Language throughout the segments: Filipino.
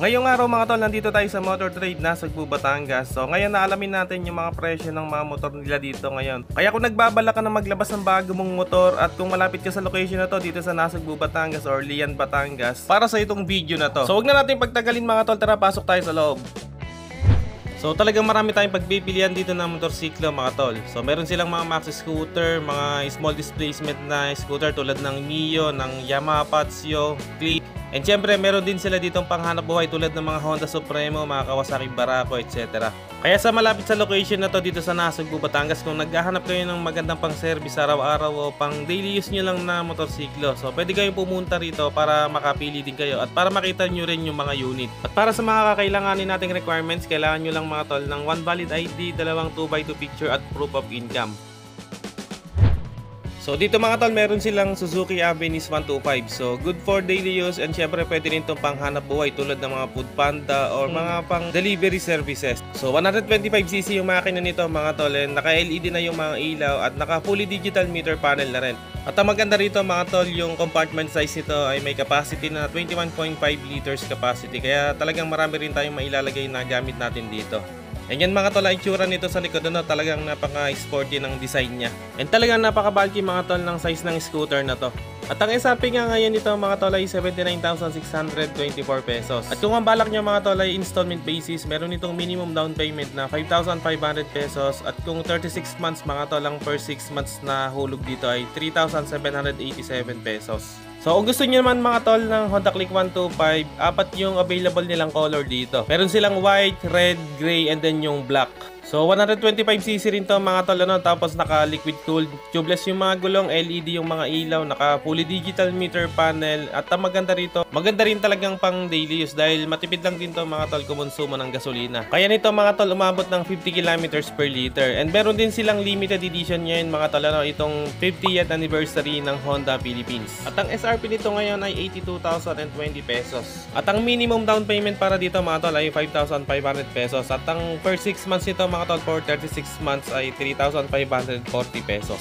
Ngayong araw mga tol, nandito tayo sa Motor Trade na Sagbu, Batangas. So ngayon naalamin natin yung mga presyo ng mga motor nila dito ngayon. Kaya kung nagbabala ka na maglabas ng bago mong motor at kung malapit ka sa location na to dito sa Nasugbu, Batangas or Lian, Batangas, para sa itong video na to. So huwag na natin pagtagalin mga tol, tara pasok tayo sa loob. So talagang marami tayong pagpipilian dito ng motorsiklo mga tol. So meron silang mga maxi scooter, mga small displacement na scooter tulad ng Mio, ng Yamaha Patio, Click. And syempre meron din sila ditong panghanap buhay tulad ng mga Honda Supremo, mga Kawasaki Barako, etc. Kaya sa malapit sa location na to dito sa Nasugbu, Batangas, kung naghahanap kayo ng magandang pang service araw-araw o pang daily use nyo lang na motorsiklo, so pwede kayong pumunta rito para makapili din kayo at para makita nyo rin yung mga unit. At para sa mga kakailanganin nating requirements, kailangan nyo lang mga tol ng 1 valid ID, 2 2x2 picture at proof of income. So dito mga tol, meron silang Suzuki Avenis 125. So good for daily use and syempre pwede rin itong panghanap buhay tulad ng mga Food Panda or mga pang delivery services. So 125cc yung makina nito mga tol, and naka-LED na yung mga ilaw at naka fully digital meter panel na rin. At ang maganda rito mga tol, yung compartment size nito ay may capacity na 21.5 liters capacity. Kaya talagang marami rin tayong mailalagay na gamit natin dito. And yan mga tol, ang itsura nito sa likod, talagang napaka-sporty ng design niya. And talagang napaka-bulky mga tol ng size ng scooter na to. At ang SRP nga ngayon nito mga tol ay 79,624 pesos. At kung ang balak nyo mga tol ay installment basis, meron itong minimum down payment na 5,500 pesos. At kung 36 months mga tol, ang per 6 months na hulog dito ay 3,787 pesos. So kung gusto niyo naman mga tol ng Honda Click 125, apat yung available nilang color dito. Meron silang white, red, gray, and then yung black. So 125cc rin to mga tol, tapos naka liquid cooled, tubeless yung mga gulong, LED yung mga ilaw, naka fully digital meter panel. At ang maganda rito, maganda rin talagang pang daily use dahil matipid lang din to mga tol kumonsumo ng gasolina. Kaya nito mga tol umabot ng 50 kilometers per liter. And meron din silang limited edition ngayon mga tol, itong 50th anniversary ng Honda Philippines. At ang SRP nito ngayon ay 82,020 pesos. At ang minimum down payment para dito mga tol ay 5,500 pesos. At ang per 6 months nito mga tol, for 36 months ay 3,540 pesos.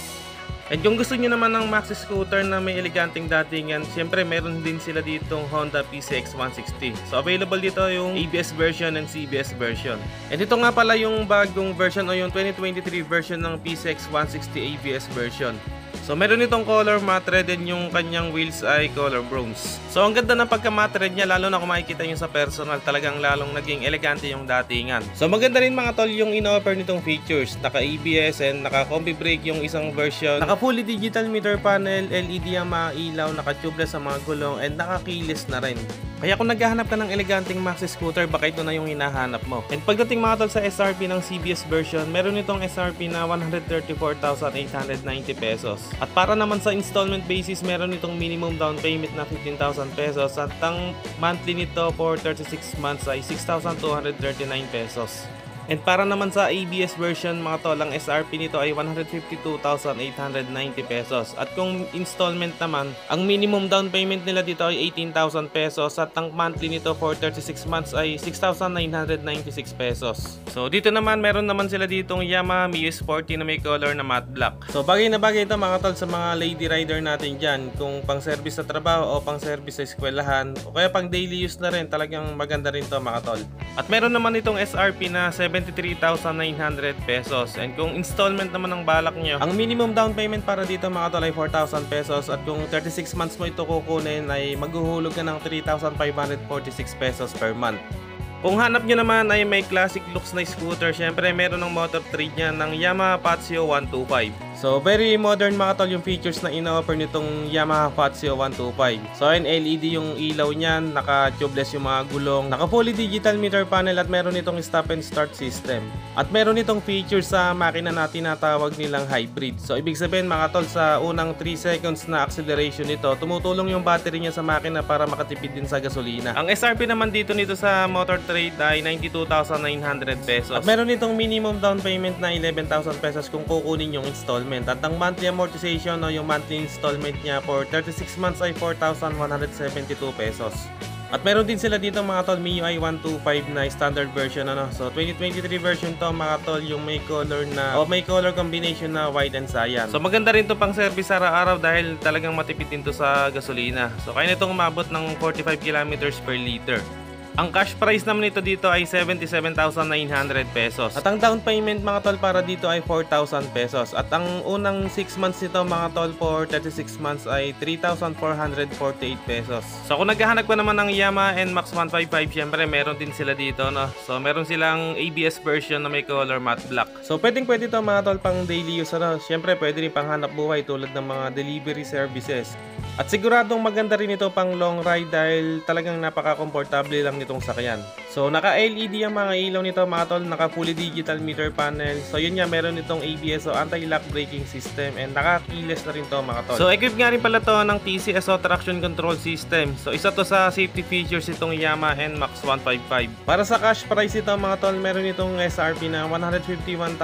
And kung gusto niyo naman ng maxi scooter na may eleganteng datingan, syempre meron din sila ditong Honda PCX 160. So available dito yung ABS version and CBS version. And ito nga pala yung bagong version o yung 2023 version ng PCX 160 ABS version. So meron itong color matte red and yung kanyang wheels ay color bronze. So ang ganda ng pagka matte red niya, lalo na kung makikita nyo sa personal, talagang lalong naging elegante yung datingan. So maganda rin mga tol yung in-offer nitong features. Naka ABS and naka combi brake yung isang version. Naka fully digital meter panel, LED ang mga ilaw, naka tubeless sa mga gulong, and naka keyless na rin. Kaya kung naghahanap ka ng eleganteng maxi scooter, baka ito na yung hinahanap mo. And pagdating mga tol sa SRP ng CBS version, meron itong SRP na 134,890 pesos. At para naman sa installment basis, meron itong minimum down payment na 15,000 pesos. At ang monthly nito for 36 months ay 6,239 pesos. And para naman sa ABS version mga tol, ang SRP nito ay 152,890 pesos. At kung installment naman, ang minimum down payment nila dito ay 18,000 pesos. At ang monthly nito for 36 months ay 6,996 pesos. So dito naman, meron naman sila ditong Yamaha Mio Sporty na may color na matte black. So bagay na bagay ito mga tol sa mga lady rider natin dyan. Kung pang service sa trabaho o pang service sa eskwelahan o kaya pang daily use na rin, talagang maganda rin to mga tol. At meron naman itong SRP na 73,900 pesos. And kung installment naman ang balak nyo, ang minimum down payment para dito mga tol ay 4,000 pesos. At kung 36 months mo ito kukunin ay maghuhulog ka ng 3,546 pesos per month. Kung hanap nyo naman ay may classic looks na scooter, syempre meron ng motor trade niya ng Yamaha Patio 125. So very modern mga tol yung features na ino-offer nitong Yamaha Patio 125. So ayun, LED yung ilaw niyan, naka-tubeless yung mga gulong, naka fully digital meter panel, at meron itong stop and start system. At meron itong features sa makina na tinatawag nilang hybrid. So ibig sabihin mga tol, sa unang 3 seconds na acceleration nito, tumutulong yung battery niya sa makina para makatipid din sa gasolina. Ang SRP naman dito sa motor trade ay 92,900 pesos. At meron itong minimum down payment na 11,000 pesos kung kukunin yung installment. At ang monthly amortization o yung monthly installment niya for 36 months ay 4,172 pesos. At meron din sila dito mga tol, MIUI 125 na standard version So 2023 version to mga tol, yung may color na may color combination na white and cyan. So maganda rin to pang service araw-araw dahil talagang matipid din to sa gasolina. So kaya nitong umabot ng 45 kilometers per liter. Ang cash price naman nito dito ay 77,900 pesos. At ang down payment mga tol para dito ay 4,000 pesos. At ang unang 6 months nito mga tol for 36 months ay 3,448 pesos. So kung naghahanap ko naman ng Yamaha NMAX 155, syempre meron din sila dito, no? So meron silang ABS version na may color matte black. So pwede to mga tol pang daily use, ano? Syempre pwede rin pang hanap buhay tulad ng mga delivery services. At siguradong maganda rin ito pang long ride dahil talagang napaka-komportable lang nitong sakyan. So naka-LED ang mga ilaw nito mga tol, naka-fully digital meter panel. So yun nga, meron itong ABS o anti-lock braking system and naka-keyless na rin to mga tol. So equipped nga rin pala to ng TCSO traction control system. So isa to sa safety features itong Yamaha NMAX 155. Para sa cash price ito mga tol, meron itong SRP na 151,900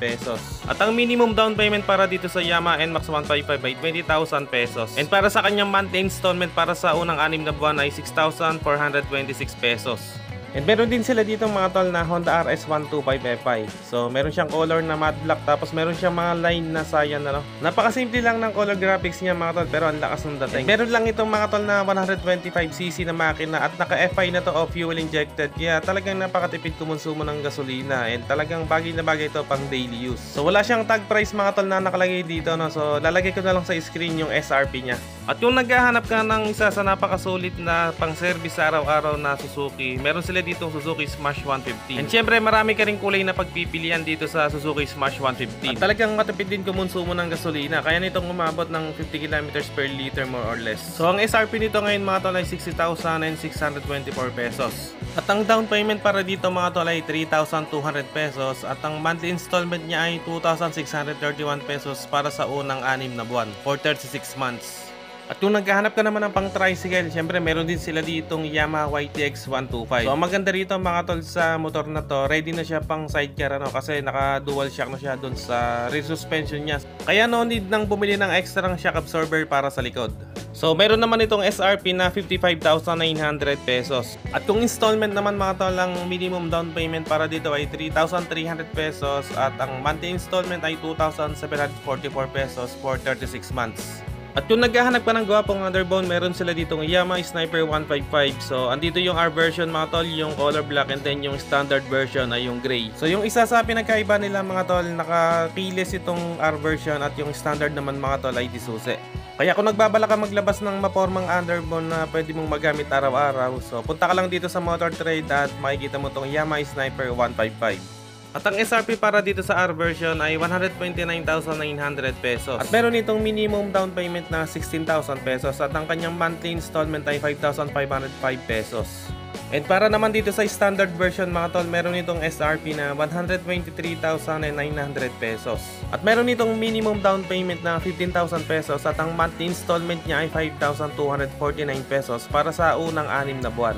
pesos. At ang minimum down payment para dito sa Yamaha NMAX 155 ay 20,000 pesos. And para sa kanyang monthly installment para sa unang 6 na buwan ay 6,426 pesos. And meron din sila dito mga tol na Honda RS 125 Fi. So meron siyang color na matte black, tapos meron siyang mga line na cyan, ano. Napakasimple lang ng color graphics niya mga tol, pero ang lakas ng dating. Meron lang itong mga tol na 125cc na makina at naka Fi na to o fuel injected, kaya talagang napakatipid kumonsumo ng gasolina and talagang bagay na bagay ito pang daily use. So wala siyang tag price mga tol na nakalagay dito, no. So lalagay ko na lang sa screen yung SRP niya. At kung naghahanap ka ng isa sa napakasulit na pang service araw-araw na Suzuki, meron sila dito Suzuki Smash 150. And syempre marami ka ring kulay na pagpipilian dito sa Suzuki Smash 150. At talagang matipid din kumonsumo ng gasolina, kaya nitong umabot ng 50 km per liter more or less. So ang SRP nito ngayon mga tol ay 60,624 pesos. At ang down payment para dito mga tol ay 3,200 pesos at ang monthly installment niya ay 2,631 pesos para sa unang 6 na buwan for 36 months. At kung naghahanap ka naman ng pang tricycle, syempre meron din sila ditong Yamaha YTX 125. So ang maganda rito mga tol sa motor na to, ready na siya pang sidecar, ano, kasi naka dual shock na siya dun sa rear suspension niya. Kaya no need nang bumili ng extra shock absorber para sa likod. So meron naman itong SRP na 55,900 pesos. At kung installment naman mga tol, ang minimum down payment para dito ay 3,300 pesos at ang monthly installment ay 2,744 pesos for 36 months. At kung naghahanap ka ng gwapong underbone, meron sila ditong Yamaha Sniper 155. So andito yung R version mga tol, yung color black, and then yung standard version ay yung gray. So yung isa sa pinagkaiba nila mga tol, naka-keyless itong R version at yung standard naman mga tol ay disusi. Kaya kung nagbabala ka maglabas ng mapormang underbone na pwede mong magamit araw-araw, so punta ka lang dito sa Motor Trade at makikita mo itong Yamaha Sniper 155. At ang SRP para dito sa R version ay 129,900 pesos. At meron itong minimum down payment na 16,000 pesos at ang kanyang monthly installment ay 5,505 pesos. And para naman dito sa standard version mga tol, meron itong SRP na 123,900 pesos. At meron itong minimum down payment na 15,000 pesos at ang monthly installment niya ay 5,249 pesos para sa unang 6 na buwan.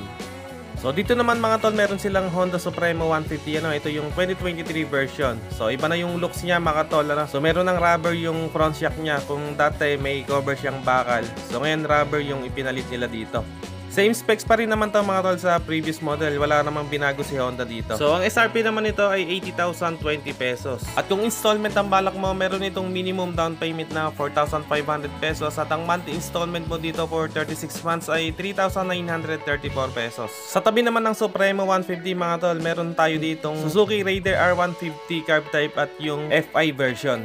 So dito naman mga tol, meron silang Honda Supremo 150, ano, ito yung 2023 version. So iba na yung looks niya mga tol, ano. So meron ng rubber yung front shock niya, kung dati may cover siyang bakal. So ngayon rubber yung ipinalit nila dito. Same specs pa rin naman to mga tol sa previous model, wala namang binago si Honda dito. So ang SRP naman nito ay 80,020 pesos. At kung installment ang balak mo, meron itong minimum down payment na 4,500 pesos at ang monthly installment mo dito for 36 months ay 3,934 pesos. Sa tabi naman ng Supremo 150 mga tol, meron tayo ditong Suzuki Raider R150 carb type at yung FI version.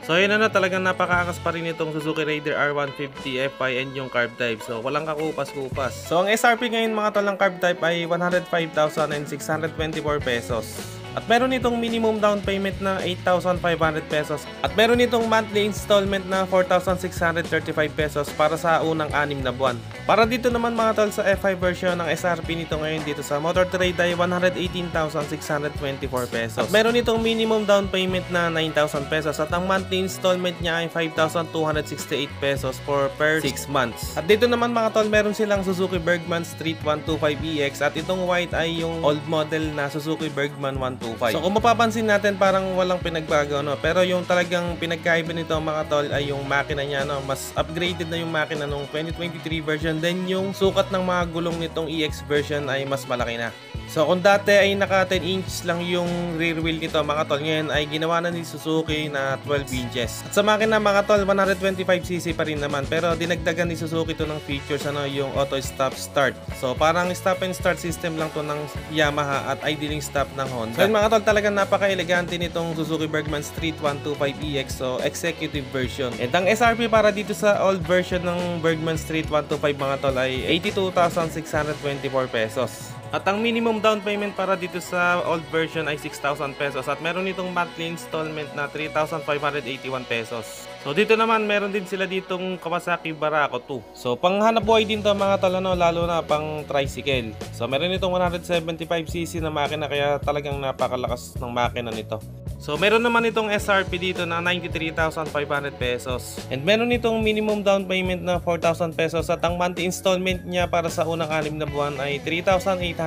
So yun na, talagang napakaakas pa rin itong Suzuki Raider R150 FI and yung carb type. So walang kakupas-kupas. So ang SRP ngayon mga tol ng carb type ay 105,624 pesos. At meron itong minimum down payment na 8,500 pesos. At meron itong monthly installment na 4,635 pesos para sa unang 6 na buwan. Para dito naman mga tol sa FI version, ng SRP nito ngayon dito sa Motor Trade ay 118,624 pesos. At meron itong minimum down payment na 9,000 pesos at ang monthly installment niya ay 5,268 pesos for per 6 months. At dito naman mga tol, meron silang Suzuki Bergman Street 125EX at itong white ay yung old model na Suzuki Bergman 125. So kung mapapansin natin, parang walang pinagbago, no? Pero yung talagang pinagkaiba nito mga tol ay yung makina niya, no? Mas upgraded na yung makina nung 2023 version, then yung sukat ng mga gulong nitong EX version ay mas malaki na. So kung dati ay naka 10 inches lang yung rear wheel nito mga tol, ngayon ay ginawa na ni Suzuki na 12 inches. At sa makina mga tol, 125cc pa rin naman, pero dinagdagan ni Suzuki to ng features yung auto stop start. So parang stop and start system lang to ng Yamaha at idling stop ng Honda. So mga tol, talagang napaka-elegante nitong Suzuki Bergman Street 125EX, so executive version. And ang SRP para dito sa old version ng Bergman Street 125 mga tol ay 82,624 pesos. At ang minimum down payment para dito sa old version ay 6,000 pesos at meron itong monthly installment na 3,581 pesos. So dito naman meron din sila ditong Kawasaki Barako 2. So panghanap buhay din to mga tol, lalo na pang tricycle. So meron itong 175cc na makina, kaya talagang napakalakas ng makina nito. So meron naman itong SRP dito na 93,500 pesos. And meron itong minimum down payment na 4,000 pesos at ang monthly installment niya para sa unang 6 na buwan ay 3,843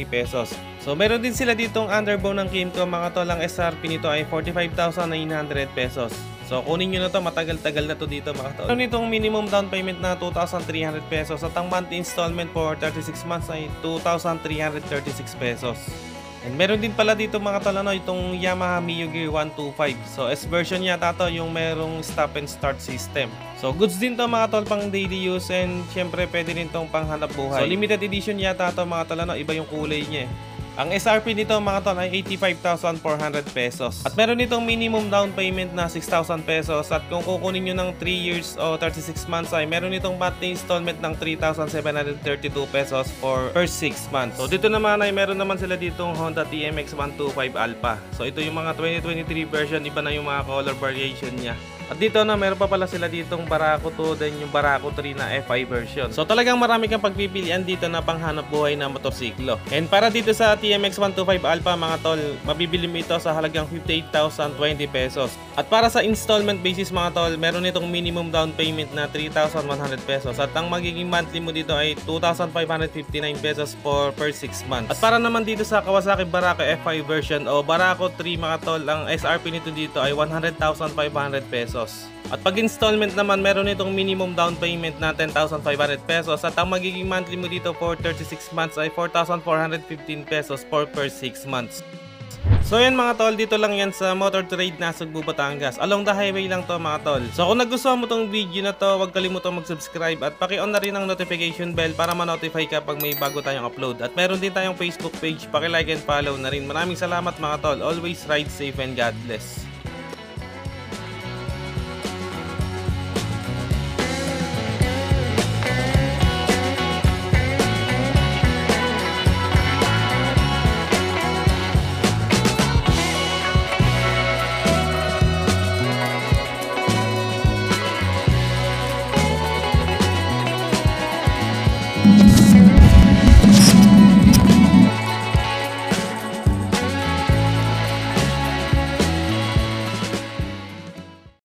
pesos. So meron din sila ditong underbone ng Kymco mga tol, ang SRP nito ay 45,900 pesos. So kunin nyo na to, matagal-tagal na to dito mga tol. Meron itong minimum down payment na 2,300 pesos at ang monthly installment for 36 months ay 2,336 pesos. And meron din pala dito mga tol itong Yamaha Mio Gear 125. So S version yata to, yung merong stop and start system. So goods din to mga tol, pang daily use, and syempre pwede rin tong panghanap buhay. So limited edition yata to mga tol, iba yung kulay niya. Ang SRP nito mga tol ay 85,400 pesos. At meron itong minimum down payment na 6,000 pesos. At kung kukunin nyo ng 3 years o 36 months ay meron itong monthly installment ng 3,732 pesos for first 6 months. So dito naman ay meron naman sila ditong Honda TMX 125 Alpha. So ito yung mga 2023 version, iba na yung mga color variation niya. At dito na meron pa pala sila ditong Barako 2, then yung Barako 3 na FI version. So talagang marami kang pagpipilian dito na panghanap buhay na motorsiklo. And para dito sa TMX 125 Alpha mga tol, mabibili mo ito sa halagang 58,020 pesos. At para sa installment basis mga tol, meron itong minimum down payment na 3,100 pesos. At ang magiging monthly mo dito ay 2,559 pesos for per 6 months. At para naman dito sa Kawasaki Barako FI version o Barako 3 mga tol, ang SRP nito dito ay 100,500 pesos. At pag installment naman, meron itong minimum down payment na 10,500 pesos at ang magiging monthly mo dito for 36 months ay 4,415 pesos for per 6 months. So yan mga tol, dito lang yan sa Motor Trade Nasugbu, Batangas. Along the highway lang to mga tol. So kung nagustuhan mo tong video na to, huwag kalimutang mag-subscribe at paki-on na rin ang notification bell para ma-notify ka pag may bago tayong upload. At meron din tayong Facebook page, paki-like and follow na rin. Maraming salamat mga tol. Always ride safe and God bless.